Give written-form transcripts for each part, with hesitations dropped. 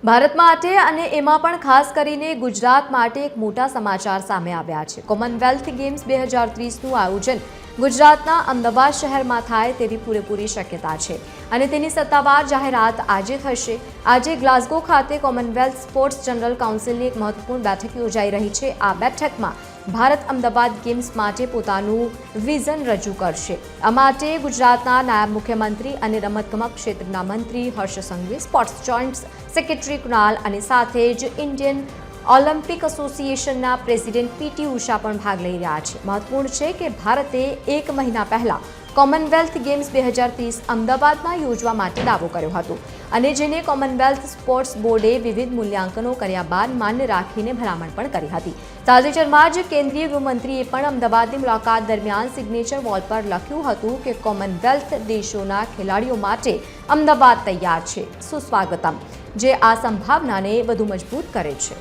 ભારત માટે અને એમાં પણ ખાસ કરીને ગુજરાત માટે એક મોટા સમાચાર સામે આવ્યા છે। કોમનવેલ્થ ગેમ્સ 2030નું આયોજન ગુજરાતના અમદાવાદ શહેરમાં થાય તેવી પૂરેપૂરી શક્યતા છે અને તેની સત્તાવાર જાહેરાત આજે થશે। આજે ગ્લાસગો ખાતે કોમનવેલ્થ સ્પોર્ટ્સ જનરલ કાઉન્સિલની એક મહત્વપૂર્ણ બેઠક યોજાઈ રહી છે। આ બેઠકમાં ભારત અમદાવાદ ગેમ્સ માટે પોતાનું વિઝન રજૂ કરશે। આ માટે ગુજરાતના નાયબ મુખ્યમંત્રી અને રમતગમત ક્ષેત્રના મંત્રી Harsh Sanghavi, sports joint secretary Kunal અને સાથે જ ઇન્ડિયન ઓલિમ્પિક એસોસિએશનના પ્રેસિડેન્ટ પીટી ઉષા પણ ભાગ લઈ રહ્યા છે। મહત્વપૂર્ણ છે કે ભારતે એક મહિના પહેલા કોમનવેલ્થ ગેમ્સ 2030 અમદાવાદમાં યોજવા માટે દાવો કર્યો હતો અને જેને કોમનવેલ્થ સ્પોર્ટ્સ બોર્ડે વિવિધ મૂલ્યાંકનો કર્યા બાદ માન્ય રાખીને ભલામણ પણ કરી હતી। તાજેતરમાં જ કેન્દ્રીય ગૃહમંત્રીએ પણ અમદાવાદની મુલાકાત દરમિયાન સિગ્નેચર વોલ પર લખ્યું હતું કે કોમનવેલ્થ દેશોના ખેલાડીઓ માટે અમદાવાદ તૈયાર છે, સુસ્વાગતમ, જે આ સંભાવનાને વધુ મજબૂત કરે છે।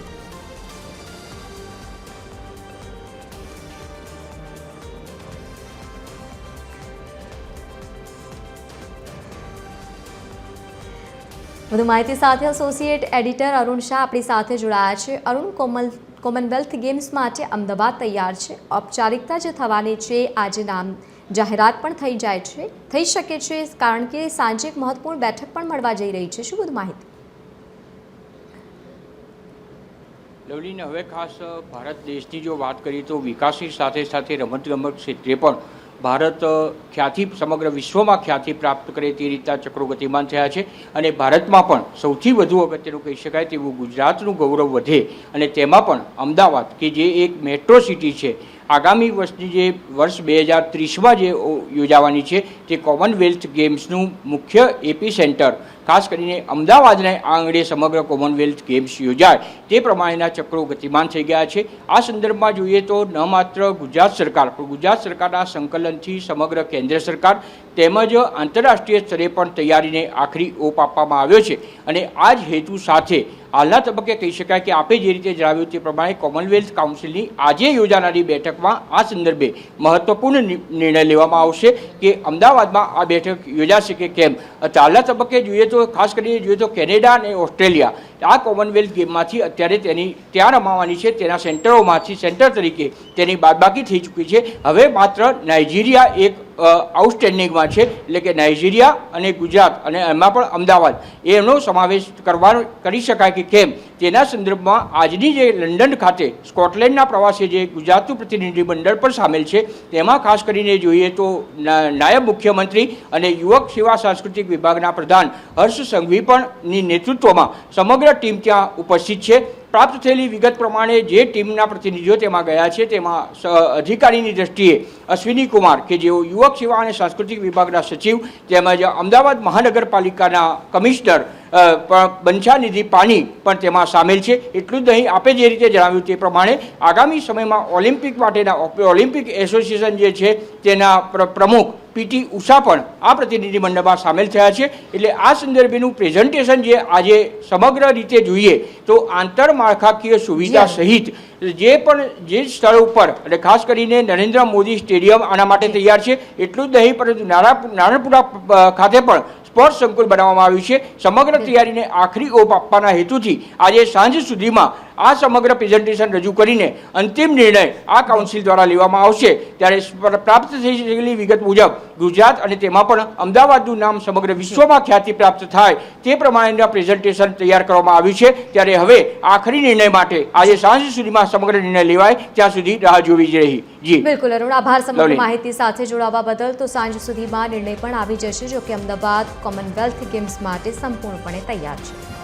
વધુ માહિતી સાથે એસોસિએટ એડિટર અરુણ શાહ આપણી સાથે જોડાયા છે। અરુણ, કોમનવેલ્થ ગેમ્સ માટે અમદાવાદ તૈયાર છે, ઔપચારિકતા જે થવાની છે આજે નામ જાહેરાત પણ થઈ શકે છે કારણ કે સાંજે એક મહત્વપૂર્ણ બેઠક પણ મળવા જઈ રહી છે। શું વધુ માહિતી? લવલીને હવે ખાસ ભારત દેશની જો વાત કરીએ તો વિકાસની સાથે સાથે રમતગમત ક્ષેત્રે પણ ભારત ખ્યાતિ સમગ્ર વિશ્વમાં ખ્યાતિ પ્રાપ્ત કરે તે રીતના ચક્રો ગતિમાન થયા છે અને ભારતમાં પણ સૌથી વધુ અગત્યનું કહી શકાય તેવું ગુજરાતનું ગૌરવ વધે અને તેમાં પણ અમદાવાદ કે જે એક મેટ્રો સિટી છે, આગામી વર્ષની જે વર્ષ 2030માં જે યોજાવાની છે તે કોમનવેલ્થ ગેમ્સનું મુખ્ય એપી સેન્ટર ખાસ કરીને અમદાવાદને આંગણે સમગ્ર કોમનવેલ્થ ગેમ્સ યોજાય તે પ્રમાણેના ચક્રો ગતિમાન થઈ ગયા છે। આ સંદર્ભમાં જોઈએ તો ન માત્ર ગુજરાત સરકાર પણ ગુજરાત સરકારના સંકલનથી સમગ્ર કેન્દ્ર સરકાર તેમજ આંતરરાષ્ટ્રીય સ્તરે પણ તૈયારીને આખરી ઓપ આપવામાં આવ્યો છે અને આ જ હેતુ સાથે હાલના તબક્કે કહી શકાય કે આપે જે રીતે જણાવ્યું તે પ્રમાણે કોમનવેલ્થ કાઉન્સિલની આજે યોજાનારી બેઠકમાં આ સંદર્ભે મહત્વપૂર્ણ નિર્ણય લેવામાં આવશે કે અમદાવાદમાં આ બેઠક યોજાશે કે કેમ। હાલના તબક્કે જોઈએ તો ખાસ કરીને જોઈએ તો કેનેડા અને ઓસ્ટ્રેલિયા આ કોમનવેલ્થ ગેમમાંથી અત્યારે તેની ત્યાં રમાવાની છે તેના સેન્ટરોમાંથી સેન્ટર તરીકે તેની બાદબાકી થઈ ચૂકી છે। હવે માત્ર નાઇજીરિયા એક આઉટસ્ટેન્ડિંગમાં છે, એટલે કે નાઇજીરિયા અને ગુજરાત અને એમાં પણ અમદાવાદ એનો સમાવેશ કરી શકાય કે કેમ તેના સંદર્ભમાં આજની જે લંડન ખાતે સ્કોટલેન્ડના પ્રવાસે જે ગુજરાતનું પ્રતિનિધિ મંડળ પણ સામેલ છે તેમાં ખાસ કરીને જોઈએ તો નાયબ મુખ્યમંત્રી અને યુવક સેવા સાંસ્કૃતિક વિભાગના પ્રધાન હર્ષ સંઘવી પણની નેતૃત્વમાં સમગ્ર ટીમ ત્યાં ઉપસ્થિત છે। પ્રાપ્ત થયેલી વિગત પ્રમાણે જે ટીમના પ્રતિનિધિઓ તેમાં ગયા છે તેમાં અધિકારીની દ્રષ્ટિએ અશ્વિની કુમાર કે જેઓ યુવક સેવા અને સાંસ્કૃતિક વિભાગના સચિવ તેમજ અમદાવાદ મહાનગરપાલિકાના કમિશનર બંછાનિધિ પાની પણ તેમાં સામેલ છે। એટલું જ નહીં, આપે જે રીતે જણાવ્યું તે પ્રમાણે આગામી સમયમાં ઓલિમ્પિક માટેના ઓલિમ્પિક એસોસિએશન જે છે તેના પ્રમુખ પીટી ઉષા પણ આ પ્રતિનિધિ મંડળમાં સામેલ થયા છે। એટલે આ સંદર્ભેનું પ્રેઝન્ટેશન જે આજે સમગ્ર રીતે જોઈએ તો આંતરમાળખાકીય સુવિધા સહિત જે સ્થળ ઉપર અને ખાસ કરીને નરેન્દ્ર મોદી સ્ટેડિયમ આના માટે તૈયાર છે। એટલું જ નહીં પરંતુ નારણપુરા ખાતે પણ સ્પોર્ટ્સ સંકુલ બનાવવામાં આવ્યું છે। સમગ્ર તૈયારીને આખરી ઓપ આપવાના હેતુથી આજે સાંજ સુધીમાં આ સમગ્ર પ્રેઝન્ટેશન રજૂ કરીને અંતિમ નિર્ણય આ કાઉન્સિલ દ્વારા લેવામાં આવશે। ત્યારે પ્રાપ્ત થઈ રહેલી વિગત મુજબ ગુજરાત અને તેમાં પણ અમદાવાદનું નામ સમગ્ર વિશ્વમાં ખ્યાતિ પ્રાપ્ત થાય તે પ્રમાણેના પ્રેઝન્ટેશન તૈયાર કરવામાં આવ્યું છે। ત્યારે હવે આખરી નિર્ણય માટે આજે સાંજ સુધીમાં સમગ્ર નિર્ણય લેવાય ત્યાં સુધી રાહ જોવી જ રહી। જી બિલકુલ અરુણ, આભાર સમગ્ર માહિતી સાથે જોડાવા બદલ। તો સાંજ સુધીમાં નિર્ણય પણ આવી જશે, જો કે અમદાવાદ કોમનવેલ્થ ગેમ્સ માટે સંપૂર્ણપણે તૈયાર છે।